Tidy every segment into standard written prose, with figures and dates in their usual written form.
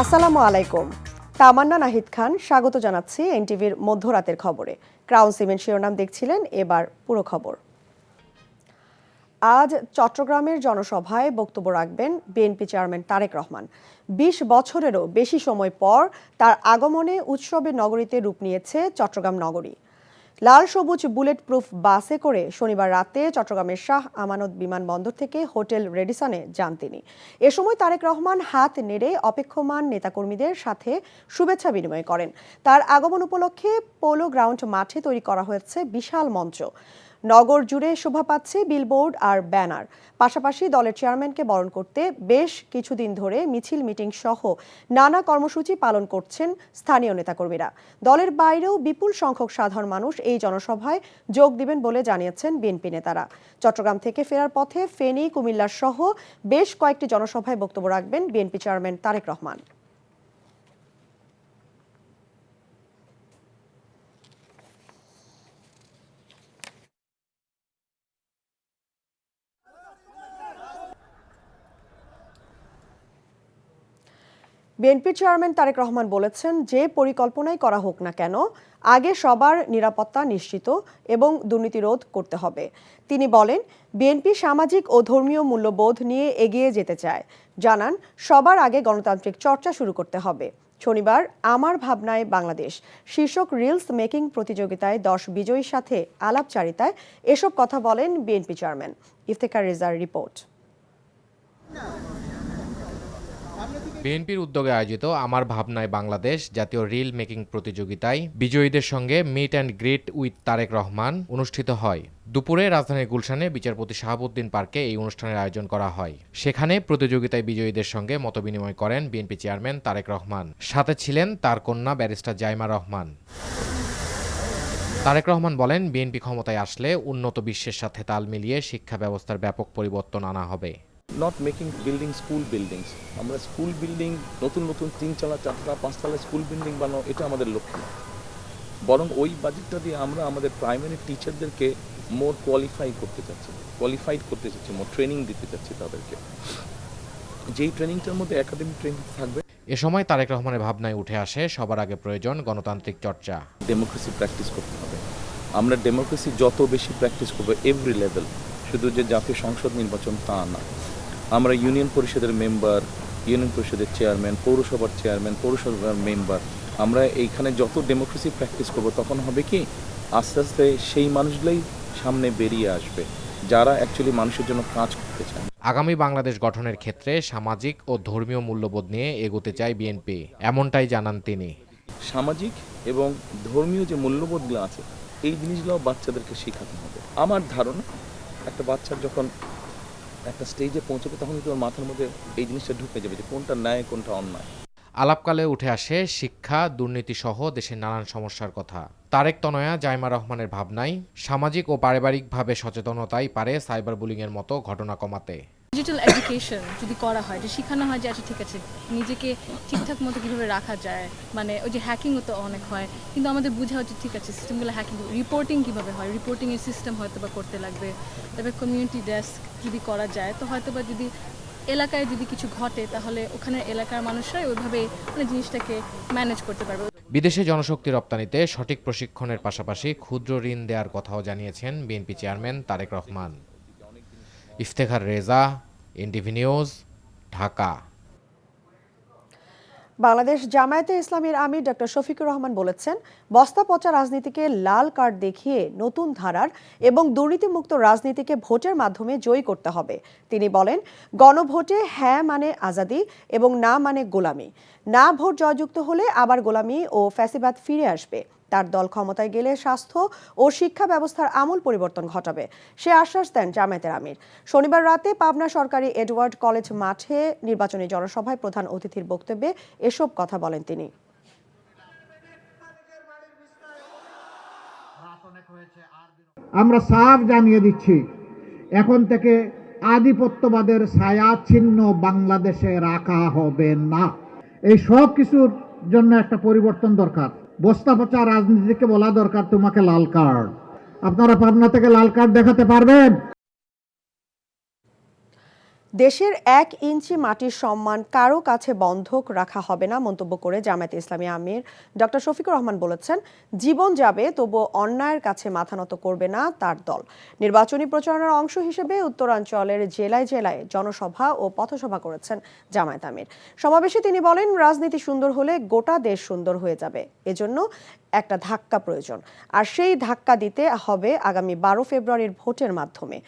আসসালামু আলাইকুম। তামান্না নাহিদ খান স্বাগত জানাচ্ছি এনটিভির মধ্যরাতের খবরে। ক্রাউন সিমেন্ট শিরোনাম দেখছিলেন, এবার পুরো খবর। আজ চট্টগ্রামের জনসভায় বক্তব্য রাখবেন বিএনপি চেয়ারম্যান তারেক রহমান। ২০ বছরেরও বেশি সময় পর তার আগমনে উৎসবের নগরীতে রূপ নিয়েছে চট্টগ্রাম নগরী। লাল সবুজ বুলেট প্রুফ বাসে করে শনিবার রাতে চট্টগ্রামের শাহ আমানত বিমানবন্দর থেকে হোটেল রেডিসনে যান তিনি। এ সময় তারেক রহমান হাত নেড়ে অপেক্ষমান নেতাকর্মীদের সাথে শুভেচ্ছা বিনিময় করেন। তার আগমন উপলক্ষে পোলো গ্রাউন্ড মাঠে তৈরি করা হয়েছে বিশাল মঞ্চ। নগর জুড়ে শোভা পাচ্ছে বিলবোর্ড আর ব্যানার। পাশাপাশি দলের চেয়ারম্যানকে বরণ করতে বেশ কিছুদিন ধরে মিছিল মিটিং সহ নানা কর্মসূচি পালন করছেন স্থানীয় নেতাকর্মীরা। দলের বাইরেও বিপুল সংখ্যক সাধারণ মানুষ এই জনসভায় যোগ দিবেন বলে জানিয়েছেন বিএনপি নেতারা। চট্টগ্রাম থেকে ফেরার পথে ফেনী, কুমিল্লা সহ বেশ কয়েকটি জনসভায় বক্তব্য রাখবেন বিএনপি চেয়ারম্যান তারেক রহমান। বিএনপি চেয়ারম্যান তারেক রহমান বলেছেন, যে পরিকল্পনাই করা হোক না কেন, আগে সবার নিরাপত্তা নিশ্চিত এবং দুর্নীতি রোধ করতে হবে। তিনি বলেন, বিএনপি সামাজিক ও ধর্মীয় মূল্যবোধ নিয়ে এগিয়ে যেতে চায়। জানান, সবার আগে গণতান্ত্রিক চর্চা শুরু করতে হবে। শনিবার আমার ভাবনায় বাংলাদেশ শীর্ষক রিলস মেকিং প্রতিযোগিতায় 10 বিজয়ীর সাথে আলাপচারিতায় এসব কথা বলেন বিএনপি চেয়ারম্যান। ইফতেখার রেজার রিপোর্ট। বিএনপির উদ্যোগে আয়োজিত আমার ভাবনায় বাংলাদেশ জাতীয় রিল মেকিং প্রতিযোগিতায় বিজয়ীদের সঙ্গে meet and greet with Tarique Rahman অনুষ্ঠিত হয়। দুপুরে রাজধানীর গুলশানে বিচারপতি শাহাবুদ্দিন পার্কে এই অনুষ্ঠানের আয়োজন করা হয়। সেখানে প্রতিযোগিতায় বিজয়ীদের সঙ্গে মতবিনিময় করেন বিএনপি চেয়ারম্যান তারেক রহমান। সাথে ছিলেন তার কন্যা ব্যারিস্টার জাইমা রহমান। তারেক রহমান বলেন, বিএনপি ক্ষমতায় আসলে উন্নত বিশ্বের সাথে তাল মিলিয়ে শিক্ষা ব্যবস্থার ব্যাপক পরিবর্তন আনা হবে। Not making building school buildings, আমরা স্কুল বিল্ডিং নতুন নতুন 3 তলা 4 তলা 5 তলা স্কুল বিল্ডিং বানানো, এটা আমাদের লক্ষ্য না। বরং ওই বাজেটটা দিয়ে আমরা আমাদের প্রাইমারি টিচারদেরকে মোর কোয়ালিফাইড করতে চাচ্ছি, মোর ট্রেনিং দিতে চাচ্ছি তাদেরকে, যেই ট্রেনিংটার মধ্যে একাডেমিক ট্রেনিং থাকবে। এ সময় তারেক রহমানের ভাবনায় উঠে আসে সবার আগে প্রয়োজন গণতান্ত্রিক চর্চা। ডেমোক্রেসি প্র্যাকটিস করতে হবে। আমরা ডেমোক্রেসি যত বেশি প্র্যাকটিস করবো এভরি লেভেল, শুধু যে জাতীয় সংসদ নির্বাচন তা না, আমরা ইউনিয়ন পরিষদের মেম্বার, ইউনিয়ন পরিষদের চেয়ারম্যান, পৌরসভার চেয়ারম্যান, পৌরসভার মেম্বার, আমরা এইখানে যত ডেমোক্রেসি প্র্যাকটিস করব তখন হবে কি আস্তে আস্তে সেই মানুষগুলোই সামনে বেরিয়ে আসবে যারা অ্যাকচুয়ালি মানুষের জন্য কাজ করতে চায়। আগামী বাংলাদেশ গঠনের ক্ষেত্রে সামাজিক ও ধর্মীয় মূল্যবোধ নিয়ে এগোতে চায় বিএনপি, এমনটাই জানান তিনি। সামাজিক এবং ধর্মীয় যে মূল্যবোধগুলো আছে এই জিনিসগুলো বাচ্চাদেরকে শেখাতে হবে। আমার ধারণা একটা বাচ্চার যখন একটা স্টেজে পৌঁছবে তখন কিন্তু মাথার মধ্যে এই জিনিসটা ঢুকে যাবে যে কোনটা ন্যায় কোনটা অন্যায়। আলাপকালে উঠে আসে শিক্ষা, দুর্নীতি সহ দেশের নানান সমস্যার কথা। তারেক তনয়া জাইমা রহমানের ভাবনায় সামাজিক ও পারিবারিকভাবে সচেতনতাই পারে সাইবার বুলিংয়ের মতো ঘটনা কমাতে। ডিজিটাল এডুকেশন যদি করা হয়, যে শেখানো হয় যে আচ্ছা ঠিক আছে নিজেকে ঠিকঠাক মতো কীভাবে রাখা যায়, মানে ওই যে হ্যাকিংও তো অনেক হয়, কিন্তু আমাদের বোঝা হচ্ছে ঠিক আছে সিস্টেমগুলো হ্যাকিং, রিপোর্টিং কীভাবে হয়, রিপোর্টিংয়ের সিস্টেম হয়তো বা করতে লাগবে। তবে কমিউনিটি ডেস্ক যদি করা যায় তো হয়তো বা যদি এলাকায় যদি কিছু ঘটে তাহলে ওখানে এলাকার মানুষরাই ওইভাবে মানে জিনিসটাকে ম্যানেজ করতে পারবে। বিদেশে জনশক্তি রপ্তানিতে সঠিক প্রশিক্ষণের পাশাপাশি ক্ষুদ্র ঋণ দেওয়ার কথাও জানিয়েছেন BNP chairman Tarique Rahman. Iftekhar Reza, NTV news, Dhaka. Bangladesh জামায়াতে ইসলামীর আমির ডক্টর শফিকুর রহমান বলেছেন, বস্তা পচা রাজনীতিকে লাল কার্ড দেখিয়ে নতুন ধারার এবং দুর্নীতিমুক্ত রাজনীতিকে ভোটের মাধ্যমে জয়ী করতে হবে। তিনি বলেন, গণভোটে হ্যাঁ মানে আজাদি এবং না মানে গোলামি। না ভোট জয়যুক্ত হলে আবার গোলামি ও ফ্যাসিবাদ ফিরে আসবে। তার দল ক্ষমতায় গেলে স্বাস্থ্য ও শিক্ষা ব্যবস্থার আমূল পরিবর্তন ঘটাবে, সে আশ্বাস দেন জামায়াতের আমির। শনিবার রাতে পাবনা সরকারি এডওয়ার্ড কলেজ মাঠে নির্বাচনী জনসভায় প্রধান অতিথির বক্তব্যে এসব কথা বলেন তিনি। আমরা সাফ জানিয়ে দিচ্ছি, এখন থেকে আধিপত্যবাদের ছায়াচ্ছিন্ন বাংলাদেশে রাখা হবে না। এই সব কিছুর জন্য একটা পরিবর্তন দরকার। বস্তা পচা রাজনীতিকে বলা দরকার তোমাকে লাল কার্ড। আপনারা পাবনা থেকে লাল কার্ড দেখাতে পারবেন? দেশের 1 ইঞ্চি মাটির সম্মান কারো কাছে বন্ধক রাখা হবে না মন্তব্য করে জামায়াতে ইসলামী আমির ডক্টর শফিকুর রহমান বলেছেন, জীবন যাবে তবুও অন্যায়ের কাছে মাথা নত করবে না তার দল। নির্বাচনী প্রচারণার অংশ হিসেবে উত্তরাঞ্চলের জেলায় জেলায় জনসভা ও পথসভা করেছেন জামায়াত আমির। সমাবেশে তিনি বলেন, রাজনীতি সুন্দর হলে গোটা দেশ সুন্দর হয়ে যাবে, এজন্য একটা ধাক্কা প্রয়োজন, আর সেই ধাক্কা দিতে হবে আগামী 12 ফেব্রুয়ারির ভোটের মাধ্যমে।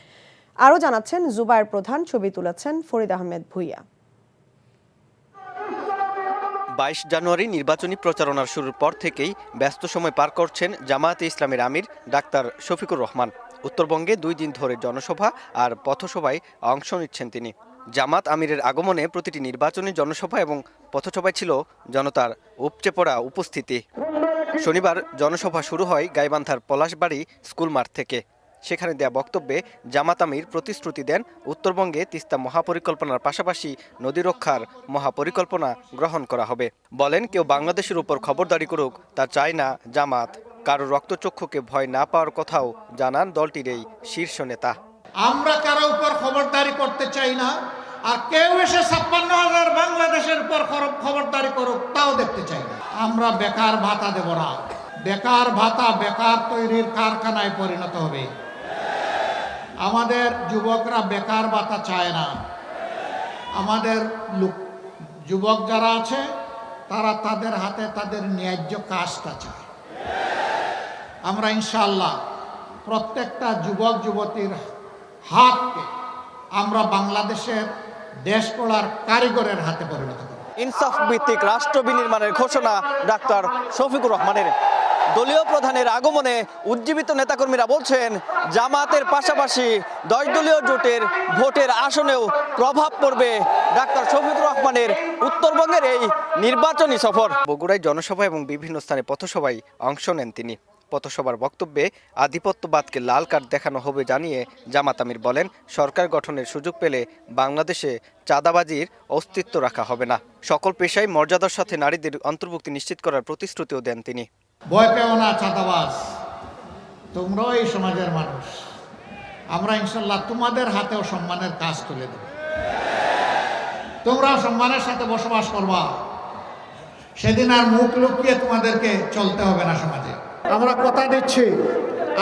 আরও জানাচ্ছেন জুবায়ের প্রধান, ছবি তুলেছেন ফরিদ আহমেদ ভুইয়া। 22 জানুয়ারি নির্বাচনী প্রচারণার শুরুর পর থেকেই ব্যস্ত সময় পার করছেন জামায়াতে ইসলামের আমির ডাক্তার শফিকুর রহমান। উত্তরবঙ্গে 2 দিন ধরে জনসভা আর পথসভায় অংশ নিচ্ছেন তিনি। জামাত আমিরের আগমনে প্রতিটি নির্বাচনী জনসভা এবং পথসভায় ছিল জনতার উপচে পড়া উপস্থিতি। শনিবার জনসভা শুরু হয় গাইবান্ধার পলাশবাড়ি স্কুল মাঠ থেকে। সেখানে দেয়া বক্তব্যে জামাত আমির প্রতিশ্রুতি দেন, উত্তরবঙ্গে তিস্তা মহাপরিকল্পনার পাশাপাশি নদী রক্ষার মহাপরিকল্পনা গ্রহণ করা হবে। বলেন, কেউ বাংলাদেশের উপর খবরদারি করুক তা চায় না জামাত। কারো রক্তচক্ষুকে ভয় না পাওয়ার কথাও জানান দলটির এই শীর্ষ নেতা। আমরা কারো উপর খবরদারি করতে চাই না, আর কেউ এসে 56,000 বাংলাদেশের উপর খবরদারি করুক তাও দেখতে চাই না। আমরা বেকার ভাতা দেব না। বেকার ভাতা বেকার তৈরির কারখানায় পরিণত হবে। আমাদের যুবকরা বেকার ভাতা চায় না। আমাদের যুবক যারা আছে তারা তাদের হাতে তাদের ন্যায্য কাজটা চায়। আমরা ইনশাআল্লাহ প্রত্যেকটা যুবক যুবতীর হাতকে আমরা বাংলাদেশের দেশ গড়ার কারিগরের হাতে পরিণত করব। ইনসাফ ভিত্তিক রাষ্ট্র বিনির্মাণের ঘোষণা ডাক্তার শফিকুর রহমানের। দলীয় প্রধানের আগমনে উজ্জীবিত নেতাকর্মীরা বলছেন, জামাতের পাশাপাশি 10 দলীয় জোটের ভোটের আসনেও প্রভাব পড়বে ডাক্তার শফিকুর রহমানের উত্তরবঙ্গের এই নির্বাচনী সফর। বগুড়ায় জনসভা এবং বিভিন্ন স্থানে পথসভায় অংশ নেন তিনি। পথসভার বক্তব্যে আধিপত্যবাদকে লাল কার্ড দেখানো হবে জানিয়ে জামাত আমির বলেন, সরকার গঠনের সুযোগ পেলে বাংলাদেশে চাঁদাবাজির অস্তিত্ব রাখা হবে না। সকল পেশায় মর্যাদার সাথে নারীদের অন্তর্ভুক্তি নিশ্চিত করার প্রতিশ্রুতিও দেন তিনি। ভয় পেও না চাঁদাবাজ, তোমরাও এই সমাজের মানুষ। আমরা ইনশাল্লাহ তোমাদের হাতেও সম্মানের কাজ তুলে দেব। তোমরা সম্মানের সাথে বসবাস করবা, সেদিন আর মুখ লুকিয়ে তোমাদেরকে চলতে হবে না সমাজে। আমরা কথা দিচ্ছি,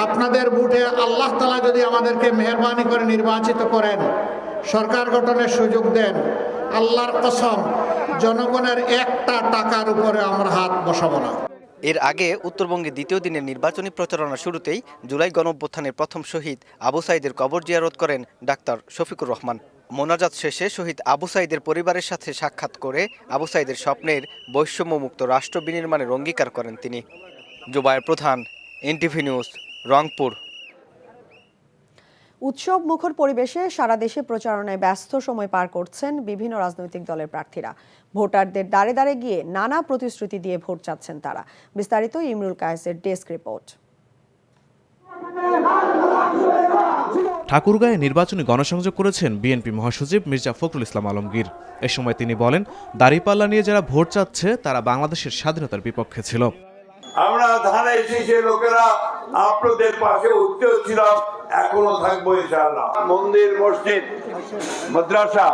আপনাদের ভোটে আল্লাহ তাআলা যদি আমাদেরকে মেহেরবানি করে নির্বাচিত করেন, সরকার গঠনের সুযোগ দেন, আল্লাহর কসম জনগণের একটা টাকার উপরে আমরা হাত বসাবো না। এর আগে উত্তরবঙ্গে দ্বিতীয় দিনের নির্বাচনী প্রচারণা শুরুতেই জুলাই গণঅভ্যুত্থানের প্রথম শহীদ আবু সাঈদের কবর জিয়ারত করেন ডাক্তার শফিকুর রহমান। মোনাজাত শেষে শহীদ আবু সাঈদের পরিবারের সাথে সাক্ষাৎ করে আবু সাঈদের স্বপ্নের বৈষম্যমুক্ত রাষ্ট্র বিনির্মাণের অঙ্গীকার করেন তিনি। জুবায়ের প্রধান, এনটিভি নিউজ, রংপুর। উৎসব মুখর পরিবেশে সারা দেশে প্রচারণায় ব্যস্ত সময় পার করছেন বিভিন্ন রাজনৈতিক দলের প্রার্থীরা। ভোটারদের দাঁড়ে দাঁড়ে গিয়ে নানা প্রতিশ্রুতি দিয়ে ভোট চাচ্ছেন তারা। বিস্তারিত ইমরুল কায়েসের ডেস্ক রিপোর্ট। ঠাকুরগাঁয়ে নির্বাচনী গণসংযোগ করেছেন বিএনপি মহাসচিব মির্জা ফখরুল ইসলাম আলমগীর। এ সময় তিনি বলেন, দাঁড়িপাল্লা নিয়ে যারা ভোট চাচ্ছে তারা বাংলাদেশের স্বাধীনতার বিপক্ষে ছিল। আমরা ধারে এসেছে লোকেরা আপনাদের পাশে উঠতে ছিলাম, এখনো থাকবো ইনশাআল্লাহ। মন্দির, মসজিদ, মাদ্রাসা,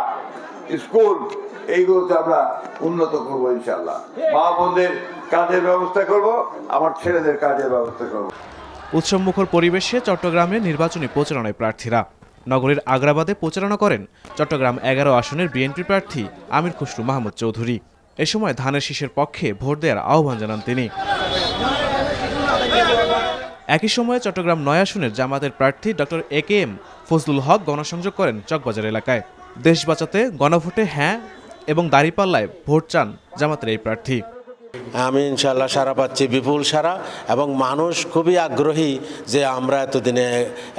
স্কুল এইগুলোতে আমরা উন্নত করবো ইনশাআল্লাহ। মা বোনদের কাজের ব্যবস্থা করব, আমার ছেলেদের কাজের ব্যবস্থা করব। উৎসবমুখর পরিবেশে চট্টগ্রামে নির্বাচনী প্রচারণায় প্রার্থীরা। নগরীর আগ্রাবাদে প্রচারণা করেন চট্টগ্রাম 11 আসনের বিএনপি প্রার্থী আমির খসরু মাহমুদ চৌধুরী। এ সময় ধানের শীষের পক্ষে ভোট দেওয়ার আহ্বান জানান তিনি। একই সময়ে চট্টগ্রাম 9 আসনের জামাতের প্রার্থী ডক্টর AKM ফজলুল হক গণসংযোগ করেন চকবাজার এলাকায়। দেশ বাঁচাতে গণভোটে হ্যাঁ এবং দাঁড়িপাল্লায় ভোট চান জামাতের এই প্রার্থী। আমি ইনশাল্লাহ সারা পাচ্ছি, বিপুল সারা, এবং মানুষ খুবই আগ্রহী যে আমরা এতদিনে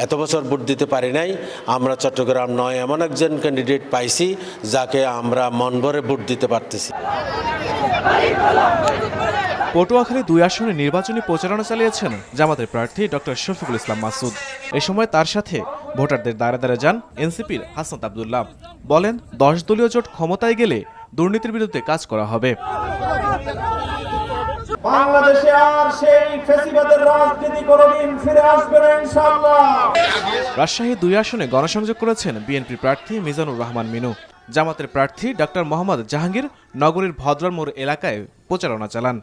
এত বছর ভোট দিতে পারি নাই। আমরা চট্টগ্রাম 9 এমন একজন ক্যান্ডিডেট পাইছি যাকে আমরা মন ভরে ভোট দিতে পারতেছি। পটুয়াখালী 2 আসনে নির্বাচনী প্রচারণা চালিয়েছেন জামাতের প্রার্থী ডক্টর শফিকুল ইসলাম মাসুদ। এ সময় তার সাথে ভোটারদের দ্বারে দ্বারে যান এনসিপির হাসনাত আব্দুল্লাহ। বলেন, 10 দলীয় জোট ক্ষমতায় গেলে দুর্নীতির বিরুদ্ধে কাজ করা হবে। বাংলাদেশে আর সেই ফ্যাসিবাদের রাজনীতি কোনোদিন ফিরে আসবে না ইনশাআল্লাহ। রাজশাহী 2 আসনে গণসংযোগ করেছেন বিএনপি প্রার্থী মিজানুর রহমান মিনু। জামাতের প্রার্থী ডক্টর মোহাম্মদ জাহাঙ্গীর নগরীর ভদ্রার মোড় এলাকায় প্রচারণা চালান।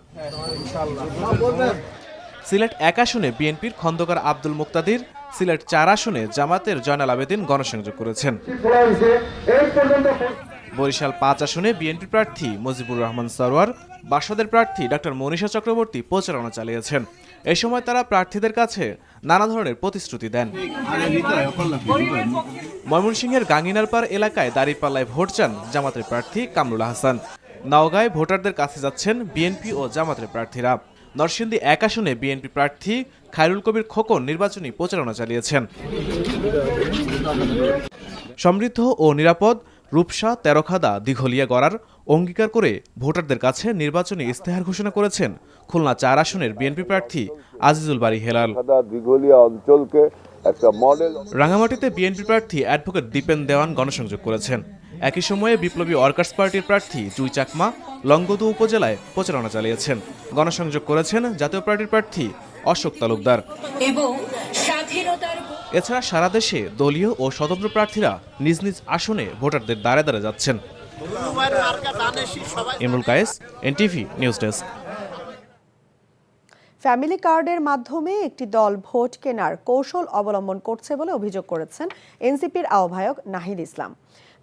সিলেট 1 আসনে বিএনপির খন্দকার আব্দুল মুক্তাদির, সিলেট 4 আসনে জামাতের জয়নাল আবেদিন গণসংযোগ করেছেন। বরিশাল 5 আসনে বিএনপি প্রার্থী মুজিবুর রহমান সরোয়ার, বাসদের প্রার্থী ডক্টর মনীষা চক্রবর্তী প্রচারণা চালিয়েছেন। এ সময় তারা প্রার্থীদের কাছে নানা ধরনের প্রতিশ্রুতি দেন। ময়মনসিংহের গাঙ্গিনারপাড় এলাকায় দাঁড়িপাল্লায় ভোট চান জামাতের প্রার্থী কামরুল হাসান। নওগাঁয় ভোটারদের কাছে যাচ্ছেন বিএনপি ও জামাতের প্রার্থীরা। নরসিংদী 1 আসনে বিএনপি প্রার্থী খায়রুল কবির খোকন নির্বাচনী প্রচারণা চালিয়েছেন। সমৃদ্ধ ও নিরাপদ রূপসা, তেরোখাদা, দিঘলিয়া গড়ার অঙ্গীকার করে ভোটারদের কাছে নির্বাচনী ইস্তেহার ঘোষণা করেছেন খুলনা 4 আসনের বিএনপি প্রার্থী আজিজুল বারী হেলাল। দিঘলিয়া অঞ্চলকে একটা মডেল। রাঙামাটিতে বিএনপি প্রার্থী অ্যাডভোকেট দীপেন দেওয়ান গণসংযোগ করেছেন। একই সময়ে বিপ্লবী ওয়ার্কার্স পার্টির প্রার্থী জুই চাকমা লংগদু উপজেলায় প্রচারণা চালিয়েছেন। গণসংযোগ করেছেন জাতীয় পার্টির প্রার্থী অশোক তালুকদার। এছাড়া সারা দেশে দলীয় ও স্বতন্ত্র প্রার্থীরা নিজ নিজ আসনে ভোটারদের দ্বারে দ্বারে যাচ্ছেন। Imrul Kayes, NTV news desk. Family কার্ডের মাধ্যমে একটি দল ভোট কেনার কৌশল অবলম্বন করছে বলে অভিযোগ করেছেন এনসিপির আহ্বায়ক নাহিদ ইসলাম।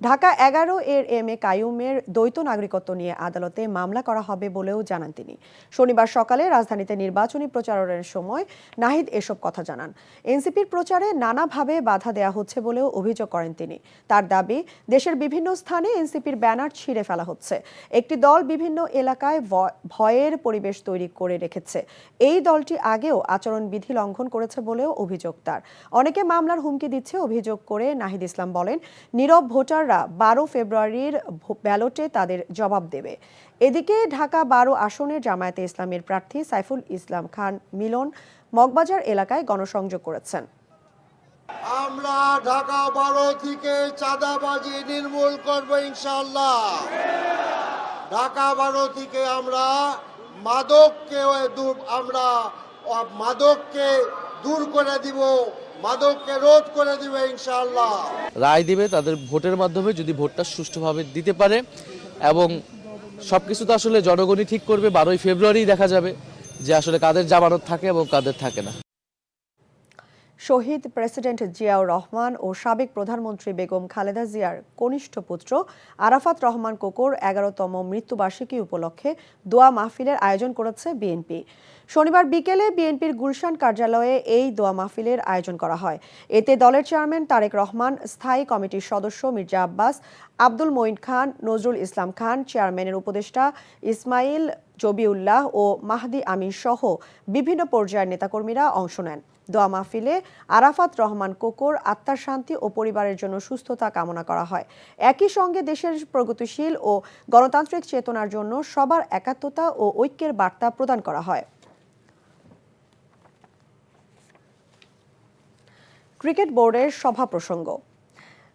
ঢাকা 11 এর এম এ কাইয়ুমের দ্বৈত নাগরিকত্ব নিয়ে আদালতে মামলা করা হবে বলেও জানান তিনি। শনিবার সকালে রাজধানীতে নির্বাচনী প্রচারের সময় নাহিদ এসব কথা জানান। এনসিপির প্রচারে নানাভাবে বাধা দেওয়া হচ্ছে বলেও অভিযোগ করেন তিনি। তার দাবি, দেশের বিভিন্ন স্থানে এনসিপির ব্যানার ছিঁড়ে ফেলা হচ্ছে। একটি দল বিভিন্ন এলাকায় ভয়ের পরিবেশ তৈরি করে রেখেছে। এই দলটি আগেও আচরণবিধি লঙ্ঘন করেছে বলেও অভিযোগ তার। অনেকে মামলার হুমকি দিচ্ছে অভিযোগ করে নাহিদ ইসলাম বলেন, নীরব ভোটার 12 ফেব্রুয়ারির ব্যালটে তাদের জবাব দেবে। এদিকে ঢাকা 12 আসনের জামায়াতে ইসলামের প্রার্থী সাইফুল ইসলাম খান মিলন মগবাজার এলাকায় গণসংযোগ করেছেন। আমরা ঢাকা 12 থেকে চাঁদাবাজি নির্মূল করব ইনশাআল্লাহ। ঢাকা 12 থেকে আমরা মাদককে দূর করে দিব, মাদককে রোধ করে দিবে ইনশাআল্লাহ। রায় দিবে তাদের ভোটের মাধ্যমে, যদি ভোটটা সুষ্ঠুভাবে দিতে পারে, এবং সবকিছু তো আসলে জনগণই ঠিক করবে। 12 ফেব্রুয়ারি দেখা যাবে যে আসলে কাদের জামানত থাকে এবং কাদের থাকে না। শহীদ প্রেসিডেন্ট জিয়াউর রহমান ও সাবেক প্রধানমন্ত্রী বেগম খালেদা জিয়ার কনিষ্ঠ পুত্র আরাফাত রহমান কোকোর 11তম মৃত্যুবার্ষিকী উপলক্ষে দোয়া মাহফিলের আয়োজন করেছে বিএনপি। শনিবার বিকেলে বিএনপির গুলশান কার্যালয়ে এই দোয়া মাহফিলের আয়োজন করা হয়। এতে দলের চেয়ারম্যান তারেক রহমান, স্থায়ী কমিটির সদস্য মির্জা আব্বাস, আব্দুল মঈন খান, নজরুল ইসলাম খান, চেয়ারম্যানের উপদেষ্টা ইসমাইল জবিউল্লাহ ও মাহদি আমিন সহ বিভিন্ন পর্যায়ের নেতাকর্মীরা অংশ নেন। দোয়া মাহফিলে আরাফাত রহমান কোকোর আত্মার শান্তি ও পরিবারের জন্য সুস্থতা কামনা করা হয়। একই সঙ্গে দেশের প্রগতিশীল ও গণতান্ত্রিক চেতনার জন্য সবার একাত্মতা ও ঐক্যের বার্তা প্রদান করা হয়। ক্রিকেট বোর্ডের সভা প্রসঙ্গ।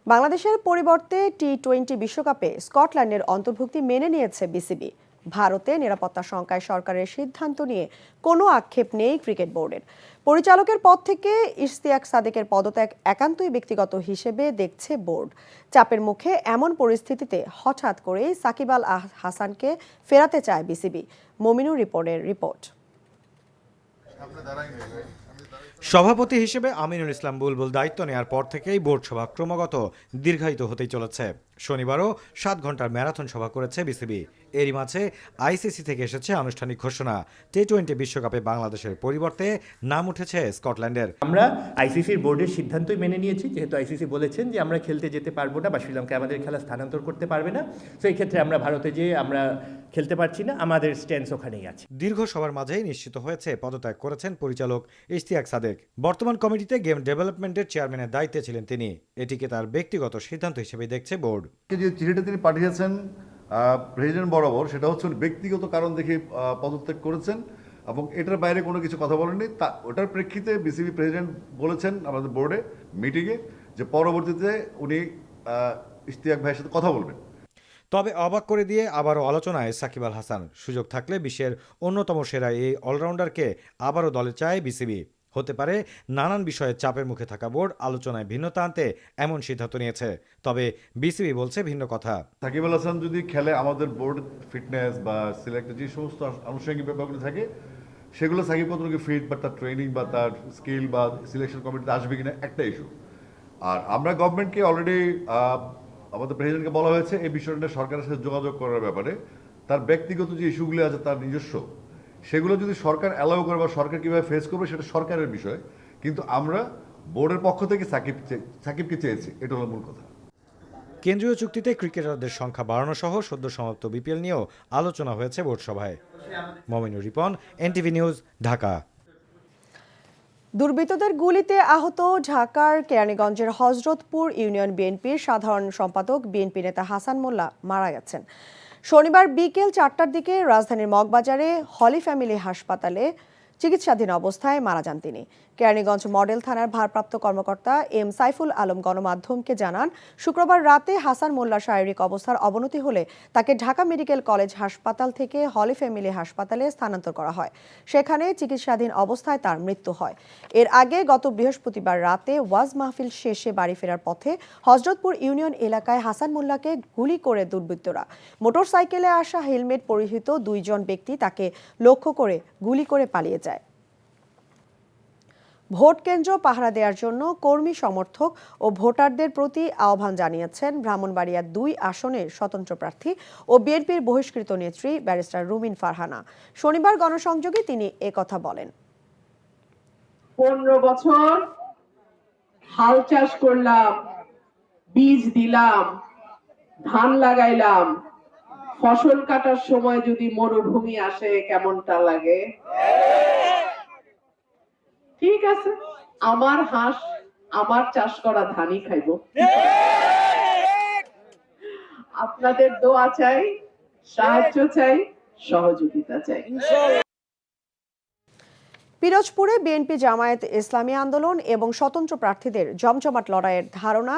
বাংলাদেশের পরিবর্তে টি-20 বিশ্বকাপে স্কটল্যান্ডের অন্তর্ভুক্তি মেনে নিয়েছে বিসিবি। ভারতে নিরাপত্তা শঙ্কায় সরকারের সিদ্ধান্ত নিয়ে কোনো আক্ষেপ নেই ক্রিকেট বোর্ডের। পরিচালকের পদ থেকে ইশতিয়াক সাদেকের পদত্যাগ একান্তই ব্যক্তিগত হিসেবে দেখছে বোর্ড। চাপের মুখে এমন পরিস্থিতিতে হঠাৎ করেই সাকিব আল হাসানকে ফেরাতে চায় বিসিবি। মমিনুর রিপোর্ট। সভাপতি হিসেবে আমিনুল ইসলাম বুলবুল দায়িত্ব নেওয়ার পর থেকেই বোর্ড সভা ক্রমাগত দীর্ঘায়িত হতেই চলেছে। শনিবারও 7 ঘন্টার ম্যারাথন সভা করেছে বিসিবি। এরই মাঝে আইসিসি থেকে এসেছে আনুষ্ঠানিক ঘোষণা, টি-20 বিশ্বকাপে বাংলাদেশের পরিবর্তে নাম উঠেছে স্কটল্যান্ডের। আমরা আইসিসির বোর্ডের সিদ্ধান্তই মেনে নিয়েছি, যেহেতু আইসিসি বলেছেন যে আমরা খেলতে যেতে পারবো না বা শ্রীলঙ্কা আমাদের খেলা স্থানান্তর করতে পারবে না। তো এই ক্ষেত্রে আমরা ভারতে যেয়ে আমরা খেলতে পারছি না, আমাদের স্ট্যান্স ওখানেই আছে। দীর্ঘ সভার মাঝেই নিশ্চিত হয়েছে পদত্যাগ করেছেন পরিচালক ইশতিয়াক সাদেক। বর্তমান কমিটিতে গেম ডেভেলপমেন্টের চেয়ারম্যানের দায়িত্বে ছিলেন তিনি। এটিকে তার ব্যক্তিগত সিদ্ধান্ত হিসেবে দেখছে বোর্ড। যে চিঠিটা তিনি পাঠিয়েছেন প্রেসিডেন্ট বরাবর, সেটা হচ্ছে ব্যক্তিগত কারণ দেখে পদত্যাগ করেছেন এবং এটার বাইরে কোনো কিছু কথা বলেননি। ওটার প্রেক্ষিতে বিসিবি প্রেসিডেন্ট বলেছেন আমাদের বোর্ডে মিটিংয়ে যে পরবর্তীতে উনি ইশতিয়াক ভাইয়ের সাথে কথা বলবেন। তবে অবাক করে দিয়ে আবারও আলোচনায় সাকিব আল হাসান। সুযোগ থাকলে বিশ্বের অন্যতম সেরা এই অলরাউন্ডারকে আবারও দলে চায় বিসিবি। হতে পারে নানান বিষয়ে চাপের মুখে থাকা বোর্ড আলোচনায় ভিন্নতা আনতে এমন সিদ্ধান্ত নিয়েছে। তবে বিসিবি বলছে ভিন্ন কথা। সাকিব আল হাসান যদি খেলে, আমাদের বোর্ড ফিটনেস বা সিলেক্টেড যে সমস্ত আনুষঙ্গিক ব্যাপারগুলো থাকে সেগুলো সাকিব কতটুকু ফিট বা তার ট্রেনিং বা তার স্কিল বা সিলেকশন কমিটিতে আসবে কিনা একটা ইস্যু। আর আমরা গভর্নমেন্টকে অলরেডি আমাদের প্রেসিডেন্টকে বলা হয়েছে এই বিষয়টা সরকারের সাথে যোগাযোগ করার ব্যাপারে। তার ব্যক্তিগত যে ইস্যুগুলি আছে তার নিজস্ব, সেগুলো যদি সরকার অ্যালাউ করে বা সরকার কীভাবে ফেস করবে সেটা সরকারের বিষয়, কিন্তু আমরা বোর্ডের পক্ষ থেকে সাকিবকে চেয়েছি, এটা হলো মূল কথা। কেন্দ্রীয় চুক্তিতে ক্রিকেটারদের সংখ্যা বাড়ানো সহ সদ্য সমাপ্ত বিপিএল নিয়েও আলোচনা হয়েছে বোর্ড সভায়। Mominur Ripon, NTV news, Dhaka. দুর্বৃত্তদের গুলিতে আহত ঢাকার কেরানীগঞ্জের হযরতপুর ইউনিয়ন বিএনপির সাধারণ সম্পাদক বিএনপি নেতা হাসান মোল্লা মারা গেছেন। শনিবার বিকেল 4টার দিকে রাজধানীর মগবাজারে হলি ফ্যামিলি হাসপাতালে চিকিৎসাধীন অবস্থায় মারা যান তিনি। কেরানীগঞ্জ মডেল থানার ভারপ্রাপ্ত কর্মকর্তা এম সাইফুল আলম গণমাধ্যমকে জানান, শুক্রবার রাতে হাসান মোল্লার শারীরিক অবস্থার অবনতি হলে তাকে ঢাকা মেডিকেল কলেজ হাসপাতাল থেকে হলি ফ্যামিলি হাসপাতালে স্থানান্তর করা হয়। সেখানে চিকিৎসাধীন অবস্থায় তার মৃত্যু হয়। এর আগে গত বৃহস্পতিবার রাতে ওয়াজ মাহফিল শেষে বাড়ি ফেরার পথে হযরতপুর ইউনিয়ন এলাকায় হাসান মোল্লাকে গুলি করে দুর্বৃত্তরা। মোটরসাইকেলে আসা হেলমেট পরিহিত 2 জন ব্যক্তি তাকে লক্ষ্য করে গুলি করে পালিয়ে যায়। ভোট কেন্দ্র পাহারা দেওয়ার জন্য কর্মী সমর্থক ও ভোটারদের প্রতি আহ্বান জানিয়েছেন ব্রাহ্মণবাড়িয়া 2 আসনের স্বতন্ত্র প্রার্থী ও বিএনপির বহিষ্কৃত নেত্রী ব্যারিস্টার রুমিন ফারহানা। শনিবার গণসংযোগে তিনি একথা বলেন। 15 বছর হাল চাষ করলাম, বীজ দিলাম, ধান লাগাইলাম, ফসল কাটার সময় যদি মরুভূমি আসে কেমনটা লাগে? ঠিক আছে, আমার হাঁস আমার চাষ করা ধানই খাইব। আপনাদের দোয়া চাই, সাহায্য চাই, সহযোগিতা চাই। পিরোজপুরে বিএনপি জামায়াত ইসলামী আন্দোলন এবং স্বতন্ত্র প্রার্থীদের জমজমাট লড়াইয়ের ধারণা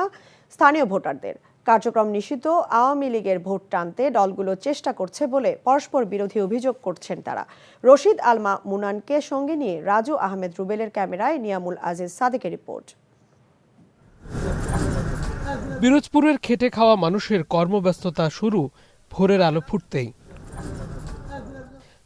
স্থানীয় ভোটারদের। কার্যক্রম নিষিদ্ধ আওয়ামী লীগের ভোট টানতে দলগুলো চেষ্টা করছে বলে পরস্পর বিরোধী অভিযোগ করছেন তারা। রশিদ আলমা মুনানকে সঙ্গে নিয়ে রাজু আহমেদ রুবেলের ক্যামেরায় নিয়ামুল আজিজ সাদেকের রিপোর্ট। পিরোজপুরের খেটে খাওয়া মানুষের কর্মব্যস্ততা শুরু ভোরের আলো ফুটতেই।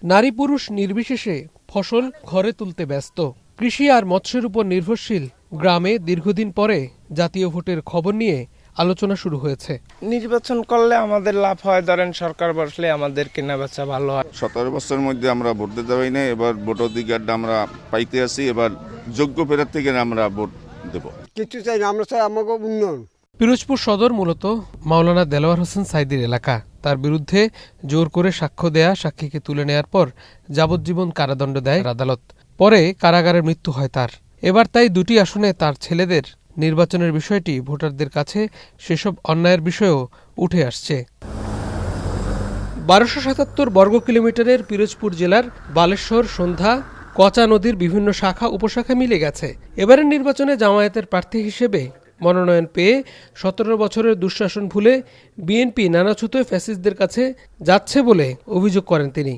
নারী পুরুষ নির্বিশেষে ফসল ঘরে তুলতে ব্যস্ত। কৃষি আর মৎস্যের উপর নির্ভরশীল গ্রামে দীর্ঘদিন পরে জাতীয় ভোটের খবর নিয়ে আলোচনা শুরু হয়েছে। নির্বাচন করলে আমাদের লাভ হয়, ধরেন সরকার বসলে আমাদের কেনা বেচা ভালো হয়। 17 বছরের মধ্যে আমরা ভোট দিতে পারি না, এবার ভোট অধিকারটা আমরা পাইতে আছি, এবার যোগ্য প্রার্থীকে আমরা ভোট দেব। কিছু চাই না, আমরা চাই আমাকে উন্নয়ন। পিরোজপুর সদর মূলত মাওলানা দেলোয়ার হোসেন সাইদির এলাকা। তার বিরুদ্ধে জোর করে সাক্ষ্য দেয়া সাক্ষীকে তুলে নেয়ার পর যাবজ্জীবন কারাদণ্ড দেয় আদালত। পরে কারাগারে মৃত্যু হয় তার। এবার তাই 2টি আসনে তার ছেলেদের নির্বাচনের বিষয়টি ভোটারদের কাছে সেসব অন্যায়ের বিষয়েও উঠে আসছে। 1277 বর্গ কিলোমিটারের পিরোজপুর জেলার বালেশ্বর, সন্ধ্যা, কচা নদীর বিভিন্ন শাখা উপশাখা মিলে গেছে। এবারের নির্বাচনে জামায়াতের প্রার্থী হিসেবে মনোনয়ন পেয়ে 17 বছরের দুঃশাসন ভুলে বিএনপি নানা ছুতোয় ফ্যাসিস্টদের কাছে যাচ্ছে বলে অভিযোগ করেন তিনি।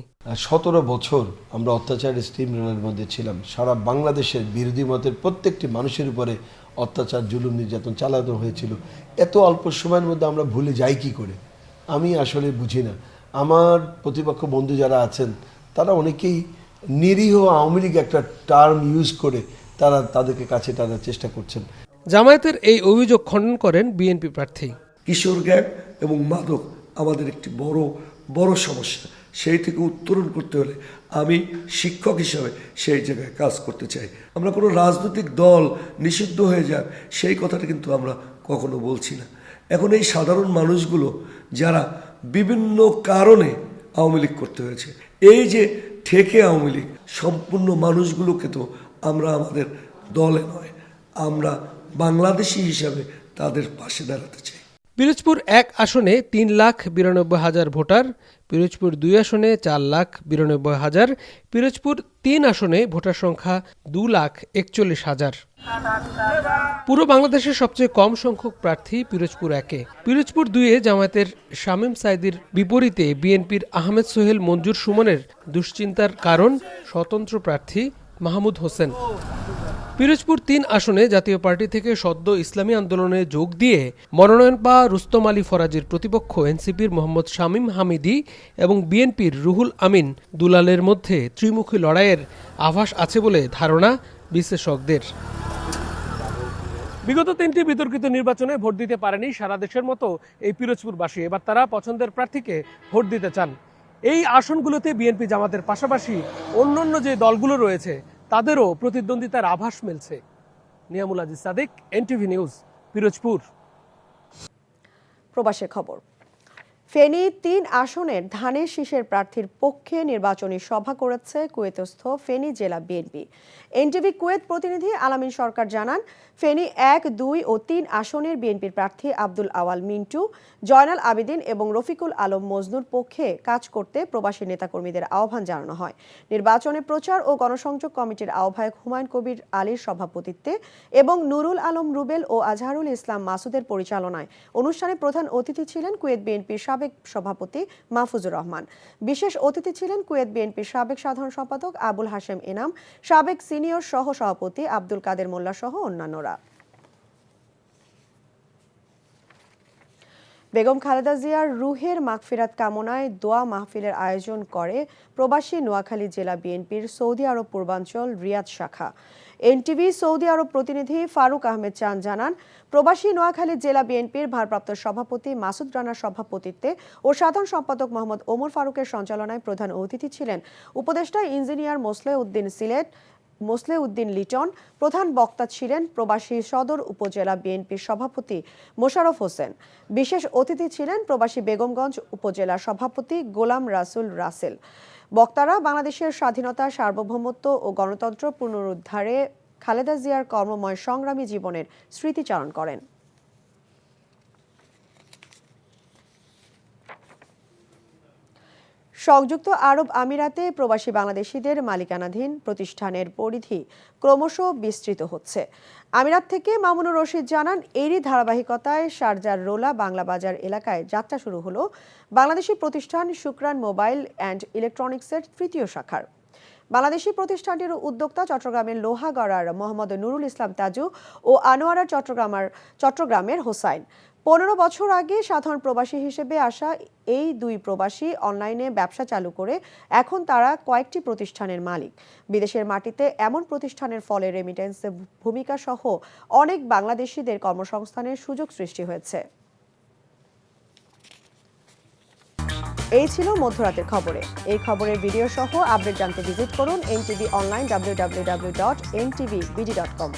17 বছর আমরা অত্যাচারের স্টিমরোলের মধ্যে ছিলাম। সারা বাংলাদেশের বিরোধী মতের প্রত্যেকটি মানুষের উপরে অত্যাচার, জুলুম, নির্যাতন চালানো হয়েছিল। এত অল্প সময়ের মধ্যে আমরা ভুলে যাই কি করে? আমি আসলে বুঝি না। আমার প্রতিপক্ষ বন্ধু যারা আছেন তারা অনেকেই নিরীহ আওয়ামী লীগ একটা টার্ম ইউজ করে তারা তাদেরকে কাছে টানার চেষ্টা করছেন। জামায়াতের এই অভিযোগ খণ্ডন করেন বিএনপি প্রার্থী। কিশোর গ্যাং এবং মাদক আমাদের একটি বড় সমস্যা। সেই থেকে উত্তরণ করতে হলে আমি শিক্ষক হিসাবে সেই জায়গায় কাজ করতে চাই। আমরা কোনো রাজনৈতিক দল নিষিদ্ধ হয়ে যাক সেই কথাটা কিন্তু আমরা কখনো বলছি না। এখন এই সাধারণ মানুষগুলো যারা বিভিন্ন কারণে আওয়ামী লীগ করতে হয়েছে, এই যে ঠেকে আওয়ামী লীগ, সম্পূর্ণ মানুষগুলোকে তো আমরা আমাদের দলে নয়, আমরা বাংলাদেশি হিসাবে তাদের পাশে দাঁড়াতে চাই। পিরোজপুর 1 আসনে 3,92,000 ভোটার, পিরোজপুর 2 আসনে 4,92,000, পিরোজপুর 3 আসনে ভোটার সংখ্যা 2,41,000। পুরো বাংলাদেশের সবচেয়ে কম সংখ্যক প্রার্থী পিরোজপুর 1-এ। পিরোজপুর 2-এ জামায়াতের শামীম সাইদির বিপরীতে বিএনপির আহমেদ সোহেল মঞ্জুর সুমনের দুশ্চিন্তার কারণ স্বতন্ত্র প্রার্থী মাহমুদ হোসেন। পিরোজপুর 3 আসনে জাতীয় পার্টি থেকে সদ্য ইসলামী আন্দোলনে যোগ দিয়ে মনোনয়ন পাওয়া রুস্তম আলী ফরাজীর প্রতিপক্ষ এনসিপির মোহাম্মদ শামীম হামিদি এবং বিএনপির রুহুল আমিন দুলালের মধ্যে ত্রিমুখী লড়াইয়ের আভাস আছে বলে ধারণা বিশ্লেষকদের। বিগত 3টি বিতর্কিত নির্বাচনে ভোট দিতে পারেনি সারা দেশের মতো এই পিরোজপুরবাসী। এবার তারা পছন্দের প্রার্থীকে ভোট দিতে চান। এই আসনগুলোতে বিএনপি জামাতের পাশাপাশি অন্যান্য যে দলগুলো রয়েছে তাদেরও প্রতিদ্বন্দ্বিতার আভাস মিলছে। Niamul Aziz Sadik, NTV news, Pirojpur. প্রবাসের খবর। ফেনী 3 আসনের ধানের শীষের প্রার্থীর পক্ষে নির্বাচনী সভা করেছে কুয়েতস্থ ফেনী জেলা বিএনপি। এনটিভি কুয়েত প্রতিনিধি আলামিন সরকার জানান, ফেনী 1, 2 ও 3 আসনের বিএনপির প্রার্থী আব্দুল আওয়াল মিন্টু, জয়নাল আবেদিন এবং রফিকুল আলম মজনুর পক্ষে কাজ করতে প্রবাসী নেতাকর্মীদের আহ্বান জানানো হয়। নির্বাচনে প্রচার ও গণসংযোগ কমিটির আহ্বায়ক হুমায়ুন কবির আলীর সভাপতিত্বে এবং নুরুল আলম রুবেল ও আজহারুল ইসলাম মাসুদের পরিচালনায় অনুষ্ঠানে প্রধান অতিথি ছিলেন কুয়েত বিএনপির সাবেক সভাপতি মাহফুজুর রহমান। বিশেষ অতিথি ছিলেন কুয়েত বিএনপির সাবেক সাধারণ সম্পাদক আবুল হাশেম এনাম, সাবেক সিনিয়র সহ সভাপতি আব্দুল কাদের মোল্লা সহ অন্যান্যরা। বেগম খালেদা জিয়ার রুহের মাগফিরাত কামনায় দোয়া মাহফিলের আয়োজন করে প্রবাসী নোয়াখালী জেলা বিএনপির সৌদি আরব পূর্বাঞ্চল রিয়াদ শাখা। এনটিভি সৌদি আরব প্রতিনিধি ফারুক আহমেদ চান জানান, প্রবাসী নোয়াখালী জেলা বিএনপির ভারপ্রাপ্ত সভাপতি মাসুদ রানার সভাপতিত্বে ও সাধারণ সম্পাদক মোহাম্মদ ওমর ফারুকের সঞ্চালনায় প্রধান অতিথি ছিলেন উপদেষ্টা ইঞ্জিনিয়ার মোসলে উদ্দিন লিটন। প্রধান বক্তা ছিলেন প্রবাসী সদর উপজেলা বিএনপির সভাপতি মোশাররফ হোসেন। বিশেষ অতিথি ছিলেন প্রবাসী বেগমগঞ্জ উপজেলা সভাপতি গোলাম রাসুল রাসেল। বক্তারা বাংলাদেশের স্বাধীনতা, সার্বভৌমত্ব ও গণতন্ত্র পুনরুদ্ধারে খালেদা জিয়ার কর্মময় সংগ্রামী জীবনের স্মৃতিচারণ করেন। সংযুক্ত আরব আমিরাতে প্রবাসী বাংলাদেশিদের মালিকানাধীন প্রতিষ্ঠানের পরিধি ক্রমশ বিস্তৃত হচ্ছে। আমিরাত থেকে মামুনুর রশিদ জানান, এরই ধারাবাহিকতায় শারজার রোলা বাংলা বাজার এলাকায় যাত্রা শুরু হলো বাংলাদেশি প্রতিষ্ঠান শুকরান মোবাইল অ্যান্ড ইলেকট্রনিক্সের 3য় শাখার। বাংলাদেশি প্রতিষ্ঠানটির উদ্যোক্তা চট্টগ্রামের লোহাগড়ার মোহাম্মদ নুরুল ইসলাম তাজু ও আনোয়ারা চট্টগ্রামের হোসাইন। 15 বছর আগে সাধারণ প্রবাসী হিসেবে আসা এই 2 প্রবাসী অনলাইনে ব্যবসা চালু করে এখন তারা কয়েকটি প্রতিষ্ঠানের মালিক। বিদেশের মাটিতে এমন প্রতিষ্ঠানের ফলে রেমিটেন্সের ভূমিকা সহ অনেক বাংলাদেশিদের কর্মসংস্থানের সুযোগ সৃষ্টি হয়েছে। এই ছিল মধ্যরাতের খবরে। এই খবরের ভিডিও সহ আপডেট জানতে ভিজিট করুন এনটিভি অনলাইন www.ntvbd.com।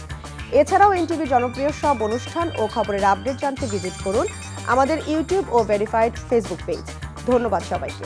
এছাড়াও এনটিভির জনপ্রিয় সব অনুষ্ঠান ও খবরের আপডেট জানতে ভিজিট করুন আমাদের ইউটিউব ও ভেরিফাইড ফেসবুক পেজ। ধন্যবাদ সবাইকে।